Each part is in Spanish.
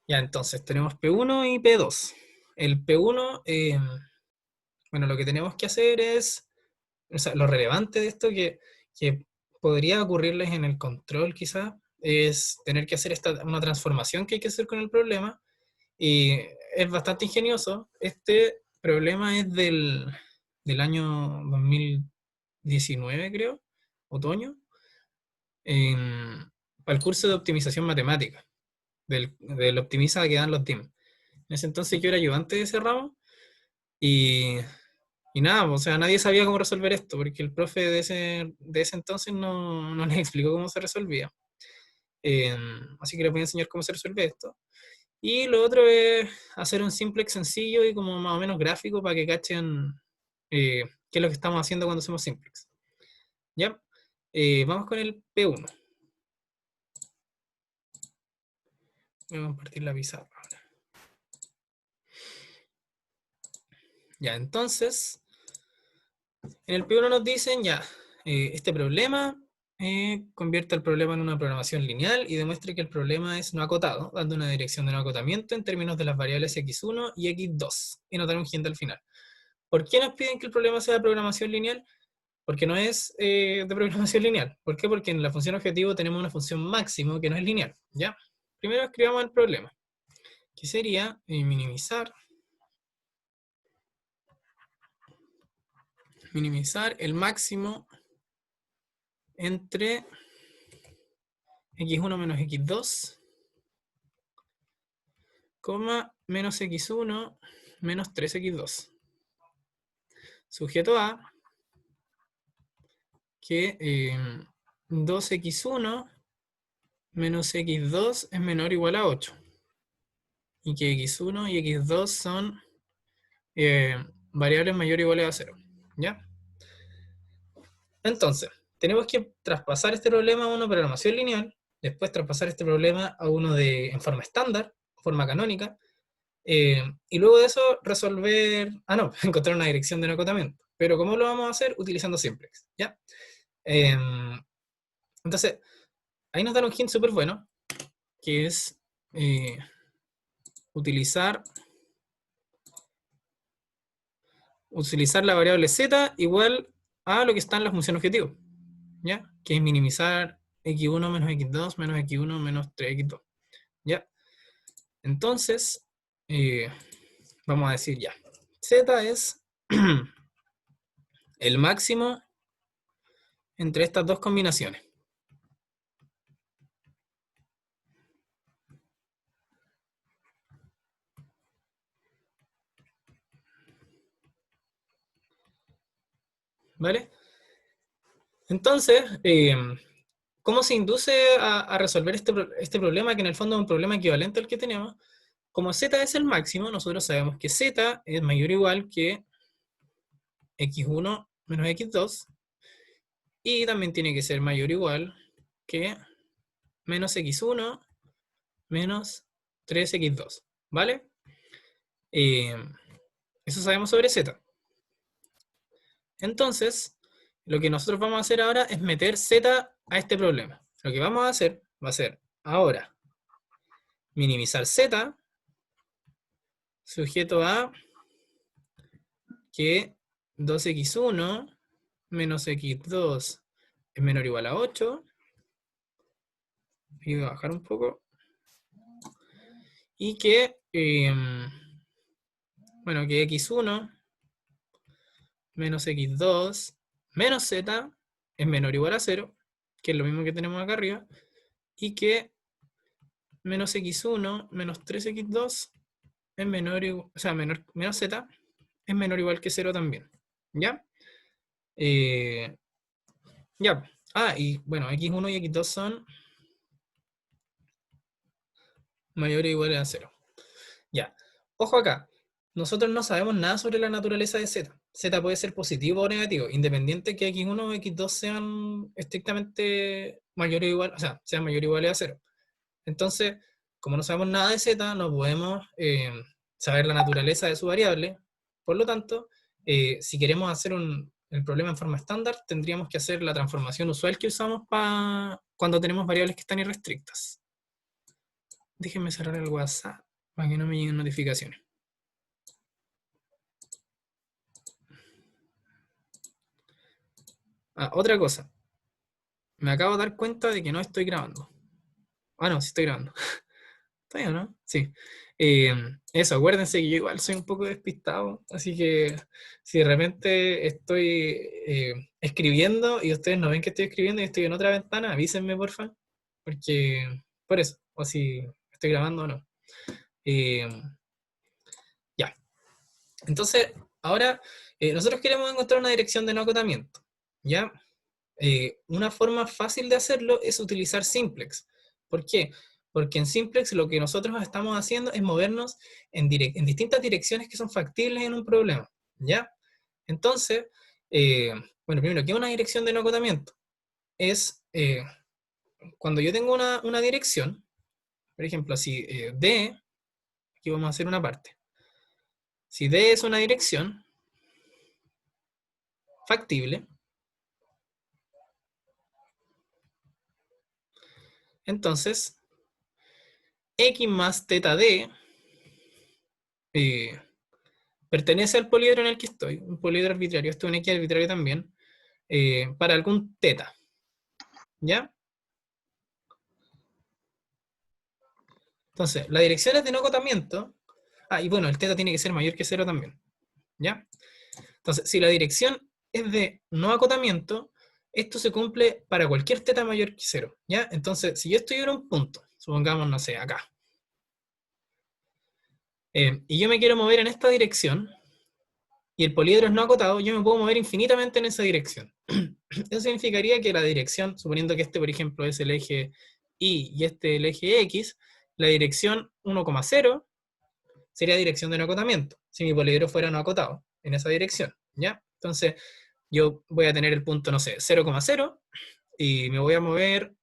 Ya, entonces tenemos P1 y P2. El P1, bueno, lo que tenemos que hacer es, o sea, lo relevante de esto que podría ocurrirles en el control quizás, es tener que hacer una transformación que hay que hacer con el problema, y es bastante ingenioso. Este problema es del año 2019, creo, otoño, para el curso de optimización matemática, del Optimiza que dan los DIM. En ese entonces yo era ayudante de ese ramo y, y nada, o sea, nadie sabía cómo resolver esto, porque el profe de ese entonces no les explicó cómo se resolvía. Eh, Así que les voy a enseñar cómo se resuelve esto. Y lo otro es hacer un simplex sencillo y como más o menos gráfico para que cachen qué es lo que estamos haciendo cuando hacemos simplex. ¿Ya? Vamos con el P1. Voy a compartir la pizarra ahora. Ya, entonces, en el P1 nos dicen, ya, este problema convierte el problema en una programación lineal y demuestre que el problema es no acotado, dando una dirección de no acotamiento en términos de las variables x1 y x2, y notar un hint al final. ¿Por qué nos piden que el problema sea de programación lineal? Porque no es de programación lineal. ¿Por qué? Porque en la función objetivo tenemos una función máximo que no es lineal. ¿Ya? Primero escribamos el problema, que sería minimizar el máximo entre x1 menos x2, menos x1 menos 3x2. Sujeto A, que 2x1 menos x2 es menor o igual a 8. Y que x1 y x2 son variables mayores o iguales a 0. ¿Ya? Entonces, tenemos que traspasar este problema a una programación lineal, después traspasar este problema a uno en forma estándar, forma canónica, y luego de eso resolver, encontrar una dirección de no acotamiento. Pero ¿cómo lo vamos a hacer? Utilizando simplex, ¿ya? Eh, entonces, ahí nos dan un hint súper bueno, que es utilizar la variable z igual a lo que está en la función objetivo, ¿ya? Que es minimizar x1 menos x2 menos x1 menos 3x2, ¿ya? Entonces, vamos a decir ya, z es el máximo entre estas dos combinaciones. ¿Vale? Entonces, ¿cómo se induce a resolver este problema, que en el fondo es un problema equivalente al que tenemos? Como z es el máximo, nosotros sabemos que z es mayor o igual que x1 menos x2, y también tiene que ser mayor o igual que menos x1 menos 3x2, ¿vale? Eh, Eso sabemos sobre z. Entonces, lo que nosotros vamos a hacer ahora es meter z a este problema. Lo que vamos a hacer va a ser ahora minimizar z sujeto a que 2x1 menos x2 es menor o igual a 8. Y voy a bajar un poco. Y que, que x1 menos x2 menos z es menor o igual a 0, que es lo mismo que tenemos acá arriba, y que menos x1 menos 3x2 es menos z es menor o igual que 0 también. ¿Ya? Eh, ya. Y bueno, x1 y x2 son mayores o iguales a 0. Ya. Ojo acá. Nosotros no sabemos nada sobre la naturaleza de z. Z puede ser positivo o negativo, independiente que x1 o x2 sean estrictamente mayores o iguales, o sea, sean mayores o iguales a 0. Entonces, como no sabemos nada de z, no podemos saber la naturaleza de su variable. Por lo tanto, si queremos hacer el problema en forma estándar, tendríamos que hacer la transformación usual que usamos cuando tenemos variables que están irrestrictas. Déjenme cerrar el WhatsApp para que no me lleguen notificaciones. Otra cosa. Me acabo de dar cuenta de que no estoy grabando. No, sí estoy grabando. ¿Está bien, no? Sí. Eso, acuérdense que yo igual soy un poco despistado, así que si de repente estoy escribiendo y ustedes no ven que estoy escribiendo y estoy en otra ventana, avísenme, porfa, porque por eso, o si estoy grabando o no. Eh, ya, entonces, ahora nosotros queremos encontrar una dirección de no acotamiento, ¿ya? Una forma fácil de hacerlo es utilizar simplex. ¿Por qué? Porque en simplex lo que nosotros estamos haciendo es movernos en distintas direcciones que son factibles en un problema, ¿ya? Entonces, eh, bueno, primero, ¿qué es una dirección de no acotamiento? Es cuando yo tengo una dirección, por ejemplo, si D, aquí vamos a hacer una parte, si D es una dirección factible, entonces X más teta D eh, pertenece al poliedro en el que estoy, un poliedro arbitrario, esto es un X arbitrario también, para algún teta, ¿ya? Entonces, la dirección es de no acotamiento, y bueno, el teta tiene que ser mayor que cero también, ¿ya? Entonces, si la dirección es de no acotamiento, esto se cumple para cualquier teta mayor que cero, ¿ya? Entonces, si yo estoy en un punto, supongamos, no sé, acá, y yo me quiero mover en esta dirección, y el poliedro es no acotado, yo me puedo mover infinitamente en esa dirección. Eso significaría que la dirección, suponiendo que este, por ejemplo, es el eje Y y este el eje X, la dirección 1,0 sería dirección de no acotamiento, si mi poliedro fuera no acotado en esa dirección, ¿ya? Entonces, yo voy a tener el punto, no sé, 0,0 y me voy a mover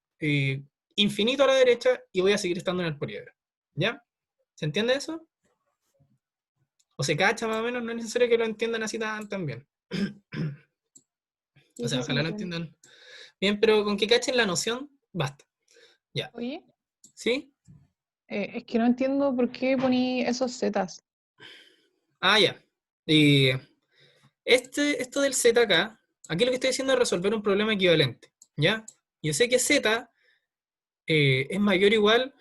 infinito a la derecha y voy a seguir estando en el poliedro, ¿ya? ¿Se entiende eso? O se cacha más o menos, no es necesario que lo entiendan así tan bien. O Sí, sea, sí, se ojalá lo entiende. entiendan bien, pero con que cachen la noción, basta. Ya. Oye, ¿Sí? es que no entiendo por qué poní esos zetas. Ya. Y esto del z acá, aquí lo que estoy haciendo es resolver un problema equivalente. ¿Ya? Yo sé que z es mayor o igual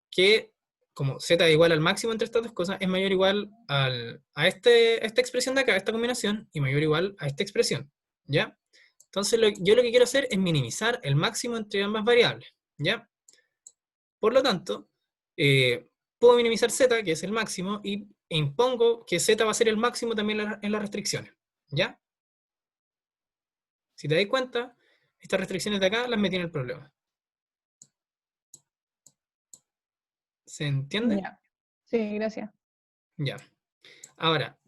que, como z es igual al máximo entre estas dos cosas, es mayor o igual a esta expresión de acá, a esta combinación, y mayor o igual a esta expresión. ¿Ya? Entonces yo lo que quiero hacer es minimizar el máximo entre ambas variables. ¿Ya? Por lo tanto, puedo minimizar z, que es el máximo, e impongo que z va a ser el máximo también en las restricciones. ¿Ya? Si te das cuenta, estas restricciones de acá las metí en el problema. ¿Se entiende? Ya. Sí, gracias. Ya. Ahora,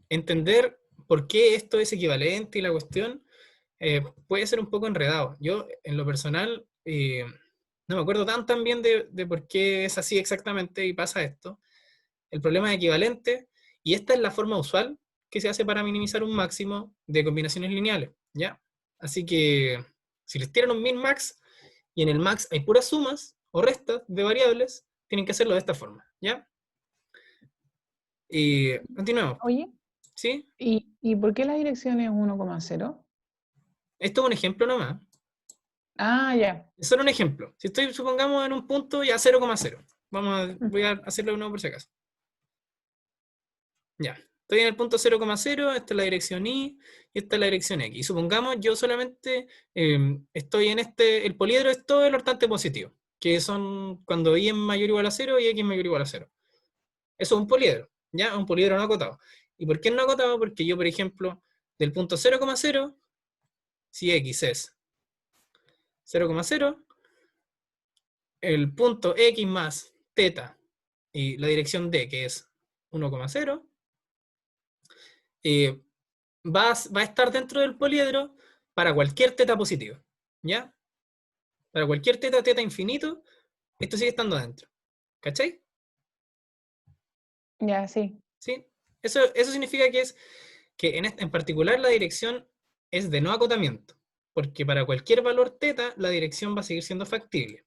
entender por qué esto es equivalente y la cuestión puede ser un poco enredado. Yo, en lo personal, no me acuerdo tan bien de por qué es así exactamente y pasa esto. El problema es equivalente y esta es la forma usual que se hace para minimizar un máximo de combinaciones lineales, ¿ya? Así que si les tiran un min-max y en el max hay puras sumas o restas de variables, tienen que hacerlo de esta forma, ¿ya? Y continuemos, Oye, ¿sí? ¿y por qué la dirección es 1,0? Esto es un ejemplo nomás. Ah, ya. Es solo un ejemplo. Si estoy, supongamos, en un punto ya 0,0. Voy a hacerlo de nuevo por si acaso. Ya. Estoy en el punto 0,0, esta es la dirección Y y esta es la dirección X. Y supongamos yo solamente estoy en el poliedro es todo el hortante positivo, que son cuando Y es mayor o igual a 0 y X es mayor o igual a 0. Eso es un poliedro, ¿ya? Un poliedro no acotado. ¿Y por qué no acotado? Porque yo, por ejemplo, del punto 0,0, si X es 0,0, el punto X más teta y la dirección D, que es 1,0, eh, va a estar dentro del poliedro para cualquier teta positivo, ¿ya? Para cualquier teta infinito, esto sigue estando dentro. ¿Cachai? Ya, sí. ¿Sí? Eso significa que en particular la dirección es de no acotamiento, porque para cualquier valor teta la dirección va a seguir siendo factible.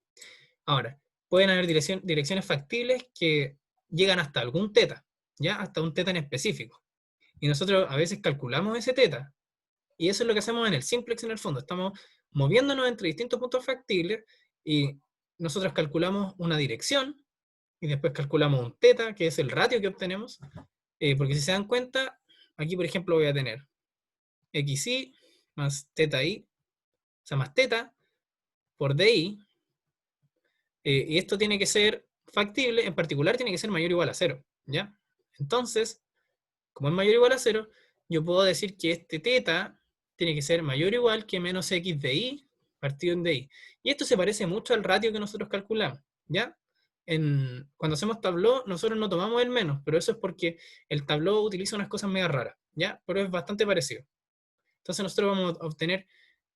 Ahora, pueden haber direcciones factibles que llegan hasta algún teta, ¿ya? Hasta un teta en específico. Y nosotros a veces calculamos ese teta, y eso es lo que hacemos en el simplex en el fondo. Estamos moviéndonos entre distintos puntos factibles, y nosotros calculamos una dirección, y después calculamos un teta, que es el ratio que obtenemos, porque si se dan cuenta, aquí por ejemplo voy a tener xy más teta i, o sea, más teta por di, y esto tiene que ser factible, en particular tiene que ser mayor o igual a 0, ¿ya? Entonces, como es mayor o igual a 0, yo puedo decir que este teta tiene que ser mayor o igual que menos x de i partido en di. Y esto se parece mucho al ratio que nosotros calculamos, ¿ya? Cuando hacemos Tableau, nosotros no tomamos el menos, pero eso es porque el Tableau utiliza unas cosas medio raras, ¿ya? Pero es bastante parecido. Entonces nosotros vamos a obtener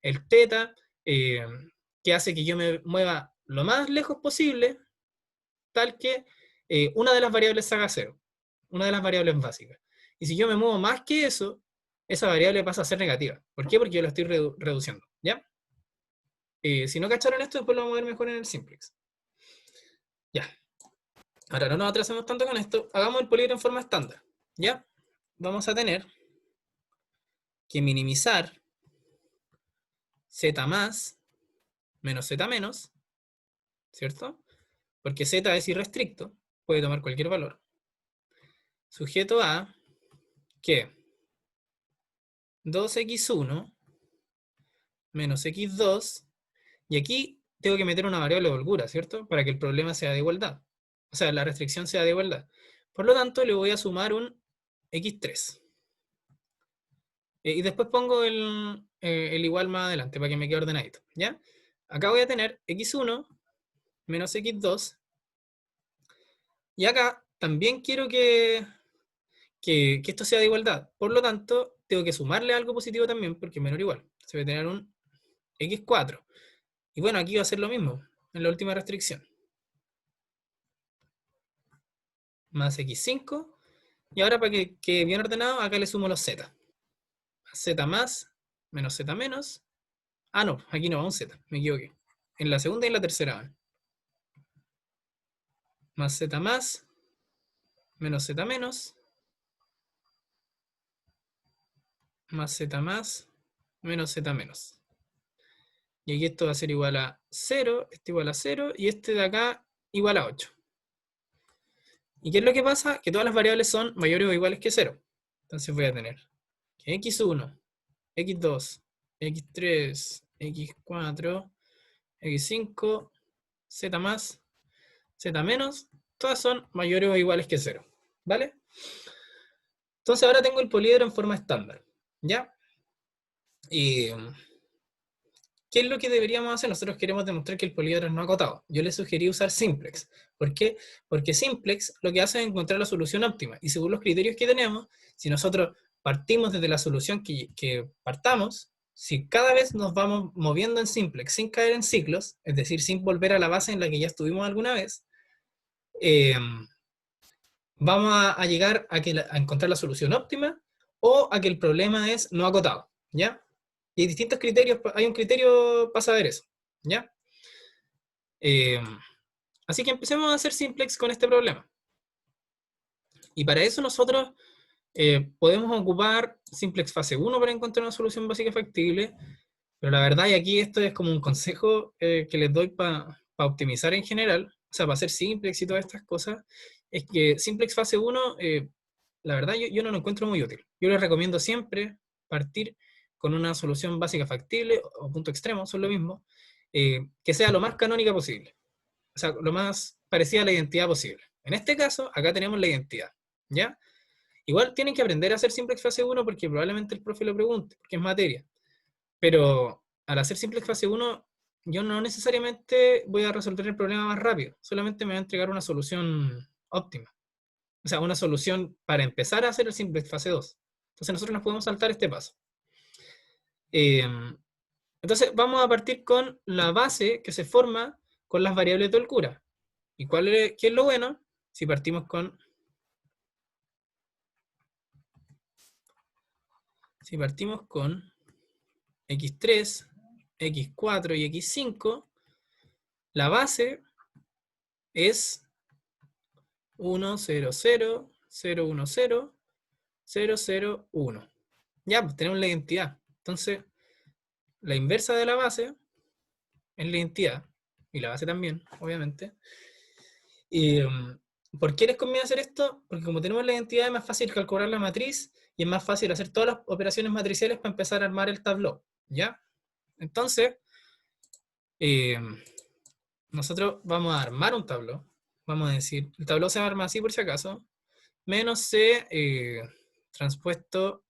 el teta, que hace que yo me mueva lo más lejos posible, tal que una de las variables salga 0, una de las variables básicas. Y si yo me muevo más que eso, esa variable pasa a ser negativa. ¿Por qué? Porque yo la estoy reduciendo, ¿ya? Si no cacharon esto, después lo vamos a ver mejor en el simplex. Ya. Ahora, no nos atrasemos tanto con esto. Hagamos el polígono en forma estándar, ¿ya? Vamos a tener que minimizar z más menos z menos, ¿cierto? Porque z es irrestricto, puede tomar cualquier valor. Sujeto a que 2x1 menos x2, y aquí tengo que meter una variable de holgura, ¿cierto? Para que el problema sea de igualdad. O sea, la restricción sea de igualdad. Por lo tanto, le voy a sumar un x3. Y después pongo el igual más adelante para que me quede ordenadito, ¿ya? Acá voy a tener x1 menos x2. Y acá también quiero que esto sea de igualdad. Por lo tanto, tengo que sumarle algo positivo también, porque es menor o igual. Se va a tener un x4. Y bueno, aquí va a ser lo mismo, en la última restricción. Más x5. Y ahora para que quede bien ordenado, acá le sumo los z. Z más, menos z menos. Ah, no, aquí no va un z, me equivoqué. En la segunda y en la tercera van. Más z más, menos z menos. Más z más, menos z menos. Y aquí esto va a ser igual a 0, este igual a 0, y este de acá igual a 8. ¿Y qué es lo que pasa? Que todas las variables son mayores o iguales que 0. Entonces voy a tener que x1, x2, x3, x4, x5, z más, z menos, todas son mayores o iguales que 0. ¿Vale? Entonces ahora tengo el poliedro en forma estándar. ¿Ya? Y ¿qué es lo que deberíamos hacer? Nosotros queremos demostrar que el poliedro es no acotado. Yo le sugerí usar simplex. ¿Por qué? Porque simplex lo que hace es encontrar la solución óptima. Y según los criterios que tenemos, si nosotros partimos desde la solución que partamos, si cada vez nos vamos moviendo en simplex sin caer en ciclos, es decir, sin volver a la base en la que ya estuvimos alguna vez, vamos a llegar a encontrar la solución óptima o a que el problema es no acotado. ¿Ya? Y hay distintos criterios, hay un criterio para saber eso, ¿ya? Así que empecemos a hacer simplex con este problema. Y para eso nosotros podemos ocupar simplex fase 1 para encontrar una solución básica factible, pero la verdad, y aquí esto es como un consejo que les doy para optimizar en general, o sea, para hacer simplex y todas estas cosas, es que simplex fase 1, la verdad yo no lo encuentro muy útil. Yo les recomiendo siempre partir con una solución básica factible o punto extremo, son lo mismo, que sea lo más canónica posible. O sea, lo más parecida a la identidad posible. En este caso, acá tenemos la identidad, ¿ya? Igual tienen que aprender a hacer simplex fase 1 porque probablemente el profe lo pregunte, porque es materia. Pero al hacer simplex fase 1, yo no necesariamente voy a resolver el problema más rápido, solamente me va a entregar una solución óptima. O sea, una solución para empezar a hacer el simplex fase 2. Entonces nosotros nos podemos saltar este paso. Entonces vamos a partir con la base que se forma con las variables de holgura. ¿Y qué es lo bueno? Si partimos con x3, x4 y x5, la base es 1, 0, 0, 0, 1, 0, 0, 0, 1. Ya, pues tenemos la identidad. Entonces, la inversa de la base es la identidad, y la base también, obviamente. Y, ¿por qué les conviene hacer esto? Porque como tenemos la identidad es más fácil calcular la matriz y es más fácil hacer todas las operaciones matriciales para empezar a armar el tableau, ¿ya? Entonces, eh, nosotros vamos a armar un tableau. Vamos a decir, el tableau se arma así por si acaso, menos C transpuesto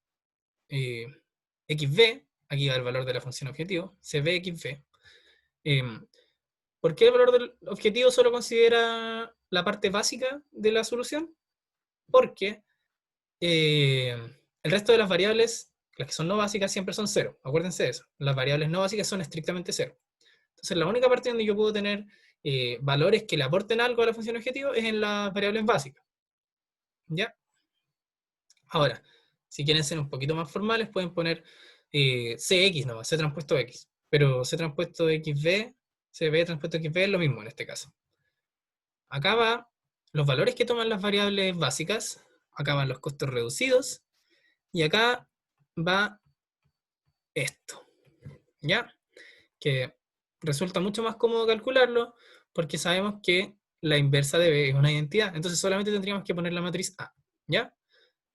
xb, aquí va el valor de la función objetivo, cb xb. ¿Por qué el valor del objetivo solo considera la parte básica de la solución? Porque el resto de las variables, las que son no básicas, siempre son cero. Acuérdense de eso. Las variables no básicas son estrictamente cero. Entonces, la única parte donde yo puedo tener valores que le aporten algo a la función objetivo es en las variables básicas. ¿Ya? Ahora, si quieren ser un poquito más formales, pueden poner Cx nomás, C transpuesto X. Pero C transpuesto XB, CB transpuesto XB es lo mismo en este caso. Acá va los valores que toman las variables básicas, acá van los costos reducidos, y acá va esto, ¿ya? Que resulta mucho más cómodo calcularlo porque sabemos que la inversa de B es una identidad, entonces solamente tendríamos que poner la matriz A, ¿ya?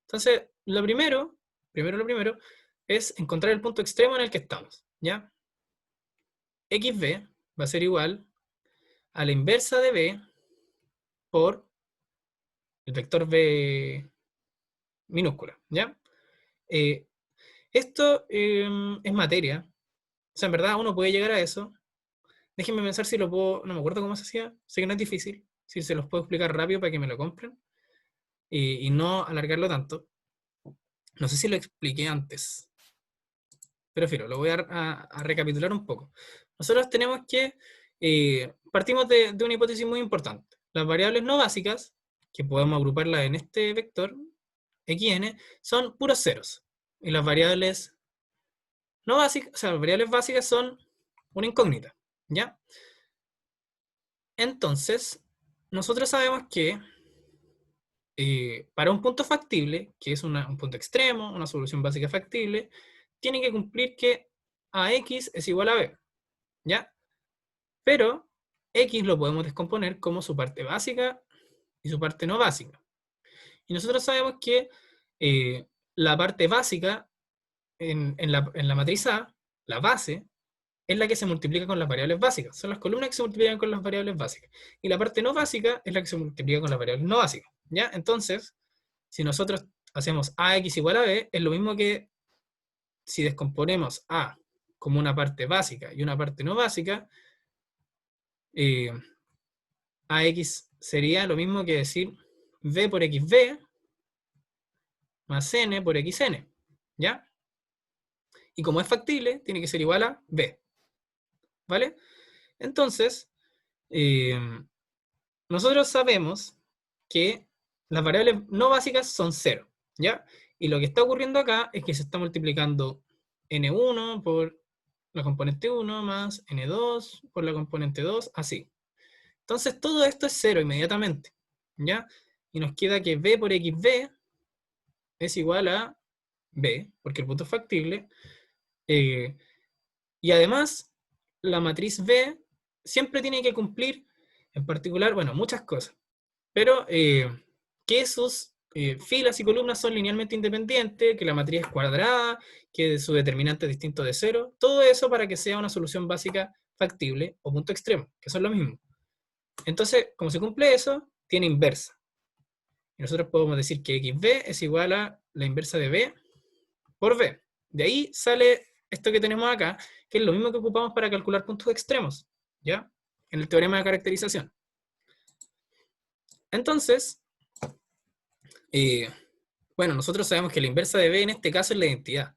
Entonces, lo primero es encontrar el punto extremo en el que estamos, ¿ya? XB va a ser igual a la inversa de B por el vector B minúscula, ¿ya? Esto es materia, o sea, en verdad uno puede llegar a eso. Déjenme pensar si lo puedo, no me acuerdo cómo se hacía, sé que no es difícil, si se los puedo explicar rápido para que me lo compren y no alargarlo tanto. No sé si lo expliqué antes, pero filo, lo voy a recapitular un poco. Nosotros tenemos que, partimos de una hipótesis muy importante. Las variables no básicas, que podemos agruparlas en este vector, xn, son puros ceros. Y las variables no básicas, o sea, las variables básicas son una incógnita, ¿ya? Entonces, nosotros sabemos que para un punto factible, que es un punto extremo, una solución básica factible, tiene que cumplir que AX es igual a B, ¿ya? Pero X lo podemos descomponer como su parte básica y su parte no básica. Y nosotros sabemos que la parte básica en la matriz A, la base, es la que se multiplica con las variables básicas. Son las columnas que se multiplican con las variables básicas. Y la parte no básica es la que se multiplica con las variables no básicas, ¿ya? Entonces, si nosotros hacemos AX igual a B, es lo mismo que si descomponemos A como una parte básica y una parte no básica, AX sería lo mismo que decir B por XB más N por XN, ¿ya? Y como es factible, tiene que ser igual a B, ¿vale? Entonces, nosotros sabemos que las variables no básicas son 0, ¿ya? Y lo que está ocurriendo acá es que se está multiplicando n1 por la componente 1 más n2 por la componente 2, así. Entonces todo esto es 0 inmediatamente, ¿ya? Y nos queda que b por xb es igual a b, porque el punto es factible. Y además, la matriz B siempre tiene que cumplir, en particular, bueno, muchas cosas, pero que sus filas y columnas son linealmente independientes, que la matriz es cuadrada, que su determinante es distinto de cero, todo eso para que sea una solución básica factible o punto extremo, que son lo mismo. Entonces, como se cumple eso, tiene inversa. Y nosotros podemos decir que xb es igual a la inversa de b por b. De ahí sale esto que tenemos acá, que es lo mismo que ocupamos para calcular puntos extremos, ¿ya? En el teorema de caracterización. Entonces, bueno, nosotros sabemos que la inversa de b en este caso es la identidad.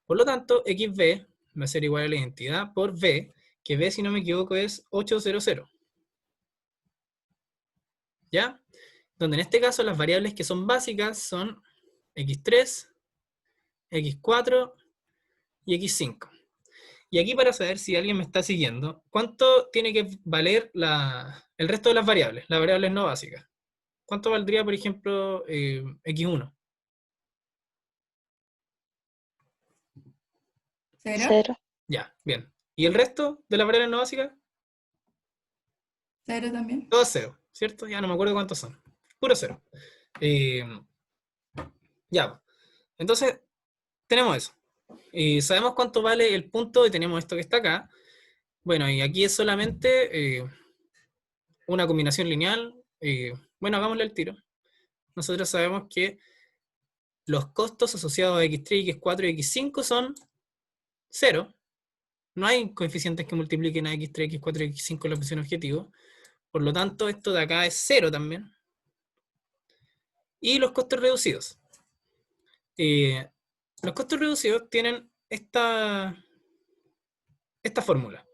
Por lo tanto, xb va a ser igual a la identidad por b, que b, si no me equivoco, es 800. ¿Ya? Donde en este caso las variables que son básicas son x3, x4 y x5. Y aquí, para saber si alguien me está siguiendo, ¿cuánto tiene que valer el resto de las variables no básicas. ¿Cuánto valdría, por ejemplo, x1? ¿Cero? 0. Ya, bien. ¿Y el resto de las variables no básicas? ¿Cero también? Todo cero, ¿cierto? Ya no me acuerdo cuántos son. Puro cero. Ya. Entonces, tenemos eso. Y sabemos cuánto vale el punto y tenemos esto que está acá. Bueno, y aquí es solamente una combinación lineal. Bueno, hagámosle el tiro. Nosotros sabemos que los costos asociados a x3, x4 y x5 son 0. No hay coeficientes que multipliquen a x3, x4 y x5 en la función objetivo. Por lo tanto, esto de acá es 0 también. Y los costos reducidos. Los costos reducidos tienen esta fórmula.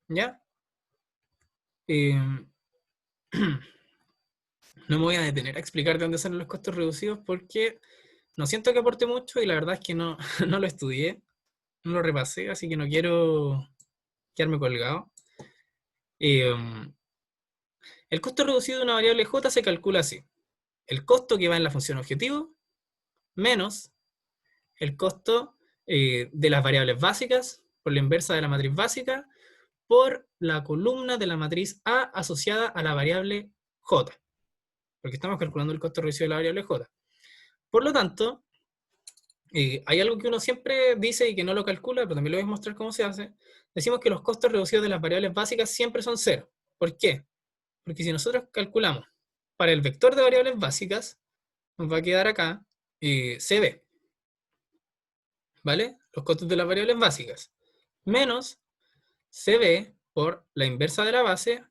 ¿Ya? No me voy a detener a explicar de dónde salen los costos reducidos porque no siento que aporte mucho y la verdad es que no, no lo estudié, no lo repasé, así que no quiero quedarme colgado. El costo reducido de una variable j se calcula así. El costo que va en la función objetivo menos el costo de las variables básicas por la inversa de la matriz básica por la columna de la matriz A asociada a la variable j. Porque estamos calculando el costo reducido de la variable j. Por lo tanto, hay algo que uno siempre dice y que no lo calcula, pero también lo voy a mostrar cómo se hace. Decimos que los costos reducidos de las variables básicas siempre son 0. ¿Por qué? Porque si nosotros calculamos para el vector de variables básicas, nos va a quedar acá CB. ¿Vale? Los costos de las variables básicas. Menos CB por la inversa de la base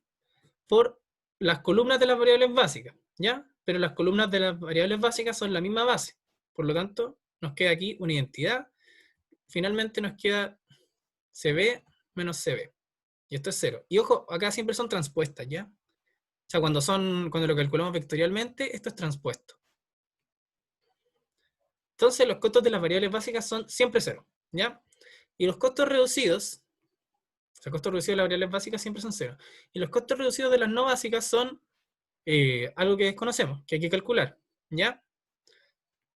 por las columnas de las variables básicas. ¿Ya? Pero las columnas de las variables básicas son la misma base. Por lo tanto, nos queda aquí una identidad. Finalmente nos queda CB menos CB. Y esto es 0. Y ojo, acá siempre son transpuestas, ¿ya? O sea, cuando lo calculamos vectorialmente, esto es transpuesto. Entonces, los costos de las variables básicas son siempre 0, ¿ya? Y los costos reducidos, o sea, costos reducidos de las variables básicas siempre son 0. Y los costos reducidos de las no básicas son algo que desconocemos, que hay que calcular, ¿ya?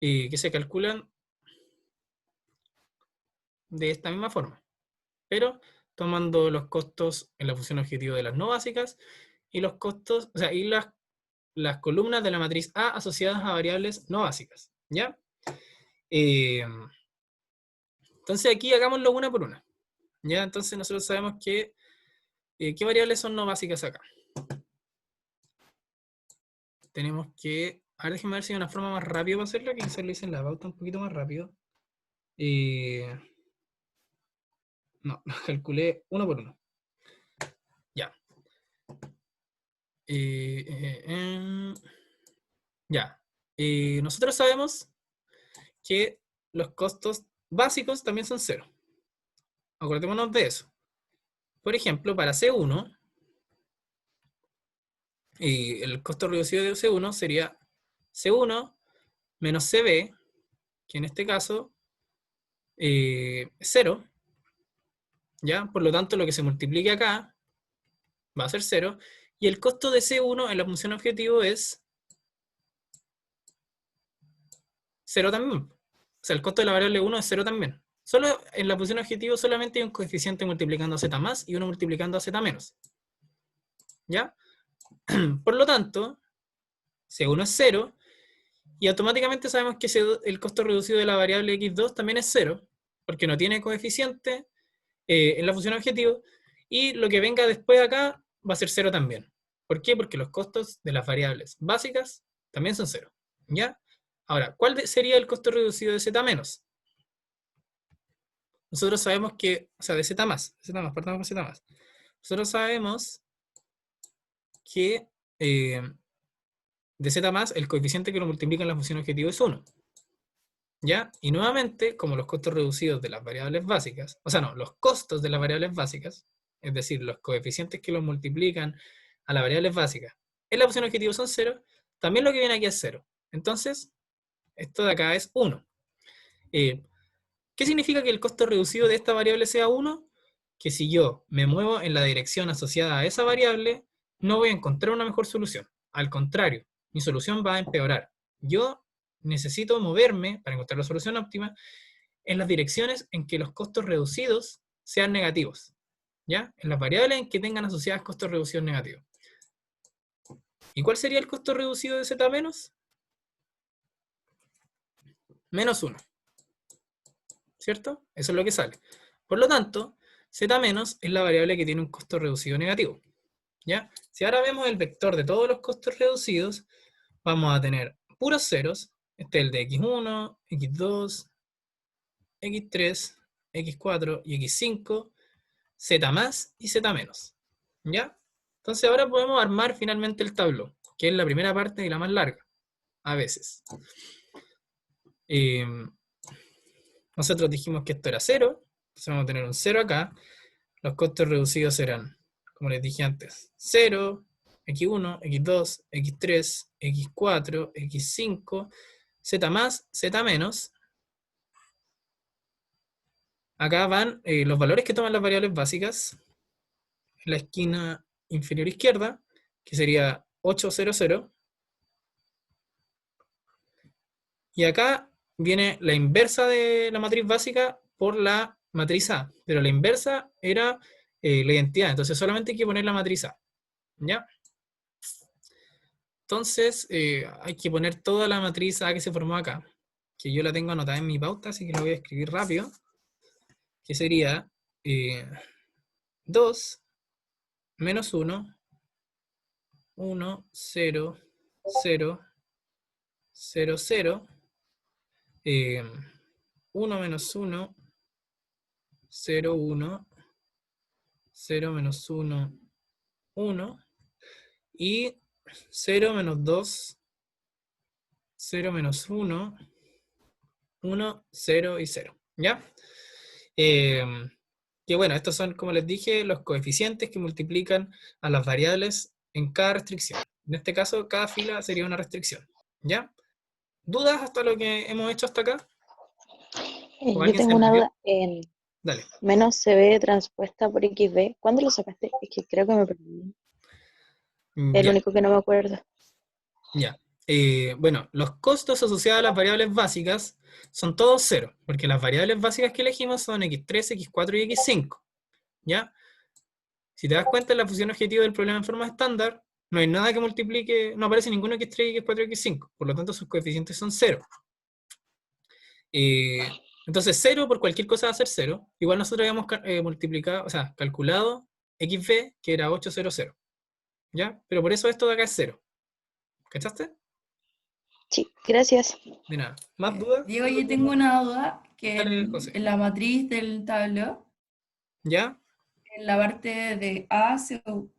Y que se calculan de esta misma forma. Pero tomando los costos en la función objetivo de las no básicas y los costos, o sea, y las columnas de la matriz A asociadas a variables no básicas, ¿ya? Entonces aquí hagámoslo una por una, ¿ya? Entonces nosotros sabemos que ¿qué variables son no básicas acá? Tenemos que, a ver, déjenme ver si hay una forma más rápida para hacerlo, que quizás lo hice en la pauta un poquito más rápido. No, lo calculé uno por uno. Ya. Ya. Nosotros sabemos que los costos básicos también son 0. Acordémonos de eso. Por ejemplo, para C1, el costo reducido de C1 sería C1 menos CB, que en este caso es 0. ¿Ya? Por lo tanto, lo que se multiplique acá va a ser 0. Y el costo de C1 en la función objetivo es 0 también. O sea, el costo de la variable 1 es 0 también. Solo en la función objetivo solamente hay un coeficiente multiplicando a z más y uno multiplicando a z menos. ¿Ya? Por lo tanto, C1 es 0, y automáticamente sabemos que el costo reducido de la variable x2 también es 0, porque no tiene coeficiente en la función objetivo, y lo que venga después de acá va a ser 0 también. ¿Por qué? Porque los costos de las variables básicas también son 0. ¿Ya? Ahora, ¿cuál sería el costo reducido de z menos? Nosotros sabemos que, o sea, de z más, partamos con z más. Nosotros sabemos que de z más, el coeficiente que lo multiplica en la función objetivo es 1. ¿Ya? Y nuevamente, como los costos reducidos de las variables básicas, o sea, no, los costos de las variables básicas, es decir, los coeficientes que los multiplican a las variables básicas, en la función objetivo son 0, también lo que viene aquí es 0. Entonces, esto de acá es 1. ¿Qué significa que el costo reducido de esta variable sea 1? Que si yo me muevo en la dirección asociada a esa variable, no voy a encontrar una mejor solución. Al contrario, mi solución va a empeorar. Yo necesito moverme para encontrar la solución óptima en las direcciones en que los costos reducidos sean negativos, ¿ya? En las variables en que tengan asociadas costos reducidos negativos. ¿Y cuál sería el costo reducido de z menos? Menos 1, ¿cierto? Eso es lo que sale. Por lo tanto, z menos es la variable que tiene un costo reducido negativo, ¿ya? Si ahora vemos el vector de todos los costos reducidos, vamos a tener puros ceros. Este es el de x1, x2, x3, x4 y x5, z más y z menos, ¿ya? Entonces ahora podemos armar finalmente el tablón, que es la primera parte y la más larga, a veces. Nosotros dijimos que esto era 0, entonces vamos a tener un 0 acá. Los costos reducidos serán, como les dije antes, 0, x1, x2, x3, x4, x5, z más, z menos. Acá van los valores que toman las variables básicas. En la esquina inferior izquierda, que sería 800. Y acá viene la inversa de la matriz básica por la matriz A. Pero la inversa era la identidad. Entonces solamente hay que poner la matriz A. ¿Ya? Entonces hay que poner toda la matriz A que se formó acá. Que yo la tengo anotada en mi pauta, así que la voy a escribir rápido. Que sería 2 menos 1, 1, 0, 0, 0, 0, 1 menos 1, 0, 1, 0 menos 1, 1, y 0 menos 2, 0 menos 1, 1, 0 y 0. ¿Ya? Que bueno, estos son, como les dije, los coeficientes que multiplican a las variables en cada restricción. En este caso, cada fila sería una restricción. ¿Ya? ¿Dudas hasta lo que hemos hecho hasta acá? ¿O Yo alguien se tengo una metió? duda. En Dale. menos se ve transpuesta por XB. ¿Cuándo lo sacaste? Es que creo que me perdí. Es el Ya, único que no me acuerdo. ya. Bueno, los costos asociados a las variables básicas son todos cero, porque las variables básicas que elegimos son x3, x4 y x5. ¿Ya? Si te das cuenta, en la función objetivo del problema en forma estándar, no hay nada que multiplique, no aparece ninguno x3, x4 y x5. Por lo tanto, sus coeficientes son cero. Entonces, 0 por cualquier cosa va a ser 0. Igual nosotros habíamos multiplicado, o sea, calculado xb, que era 800. ¿Ya? Pero por eso esto de acá es 0. ¿Cachaste? Sí, gracias. De nada. ¿Más dudas? Diego, yo tengo una duda, que Dale, José. en la matriz del tablero, ¿Ya? en la parte de A, según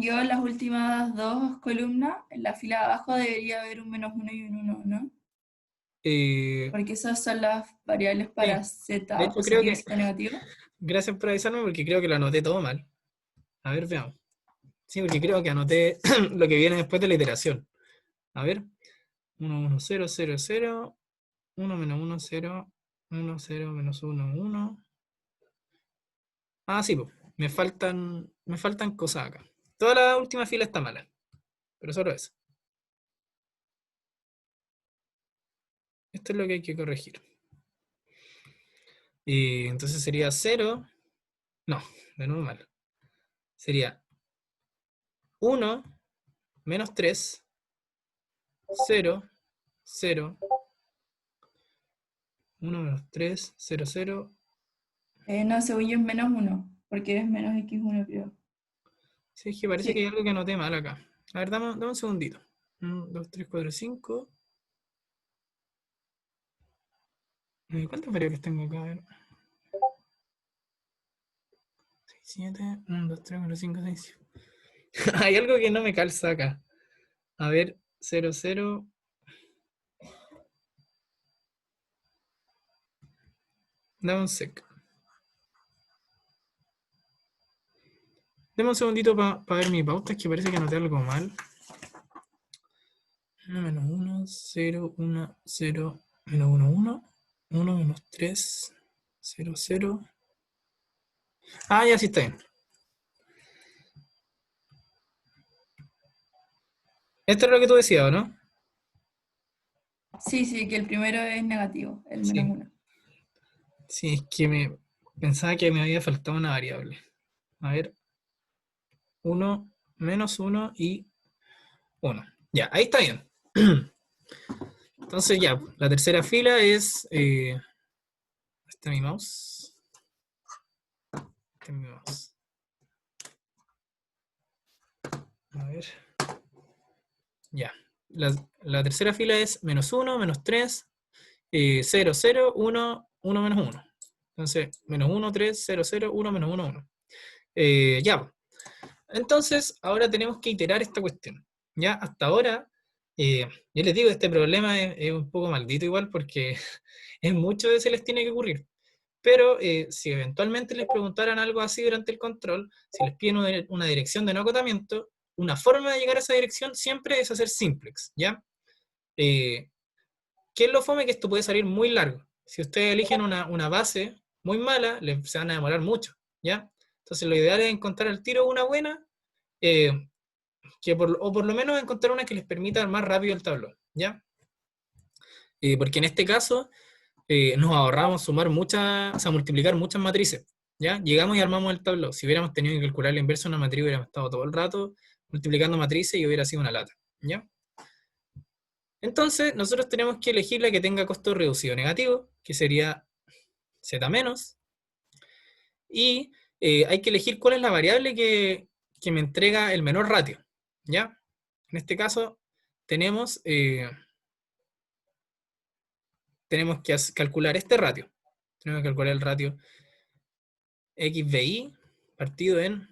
yo, las últimas dos columnas, en la fila de abajo debería haber un menos uno y un uno, ¿no? Sí. Porque esas son las variables para De z hecho, creo positivo y que. z negativo. Gracias por avisarme porque creo que lo anoté todo mal. A ver, veamos. Sí, porque creo que anoté lo que viene después de la iteración. A ver. 1, 1, 0, 0, 0. 1 menos 1, 0. 1, 0, menos 1, 1. Ah, sí, pues. Me faltan cosas acá. Toda la última fila está mala. Pero solo eso. Esto es lo que hay que corregir. Y entonces sería 0. No, de nuevo mal. Sería 1 menos 3, 0, 0, 1 menos 3, 0, 0. No, según yo es menos uno, porque es menos x1, creo. Sí, es que parece que hay Sí. algo que anoté mal acá. A ver, dame un segundito. 1, 2, 3, 4, 5. ¿Cuántas variables tengo acá? A ver. 6, 7. 1, 2, 3, 4, 5, 6, 7. Hay algo que no me calza acá. A ver, 0, 0. Dame un sec. Dame un segundito para ver mi pauta, es que parece que anoté algo mal. 1 menos 1, 0, 1, 0, menos 1, 1. 1 menos 3, 0, 0. Ah, ya sí está bien. Esto es lo que tú decías, ¿o no? Sí, que el primero es negativo, el Sí. menos 1. Sí, es que pensaba que me había faltado una variable. A ver, 1, menos 1 y 1. Ya, ahí está bien. Entonces ya, la tercera fila es... este es mi mouse. Este es mi mouse. A ver. Ya. La tercera fila es menos 1, menos 3, 0, 0, 1, 1, menos 1. Entonces, menos 1, 3, 0, 0, 1, menos 1, 1. Ya. Entonces, ahora tenemos que iterar esta cuestión. Ya, hasta ahora, yo les digo, este problema es un poco maldito igual porque es mucho de se les tiene que ocurrir. Pero si eventualmente les preguntaran algo así durante el control, si les piden una dirección de no acotamiento, una forma de llegar a esa dirección siempre es hacer simplex, ¿ya? ¿Qué es lo fome? Que esto puede salir muy largo. Si ustedes eligen una base muy mala, se van a demorar mucho, ¿ya? Entonces lo ideal es encontrar al tiro una buena, eh, o por lo menos encontrar una que les permita armar rápido el tablón, ¿ya? Porque en este caso nos ahorramos sumar muchas, o sea, multiplicar muchas matrices, ¿ya? Llegamos y armamos el tablón. Si hubiéramos tenido que calcular la inversa de una matriz, hubiéramos estado todo el rato multiplicando matrices y hubiera sido una lata, ¿ya? Entonces, nosotros tenemos que elegir la que tenga costo reducido negativo, que sería z menos, y hay que elegir cuál es la variable que me entrega el menor ratio, ¿ya? En este caso, tenemos que calcular este ratio. Tenemos que calcular el ratio XVI partido en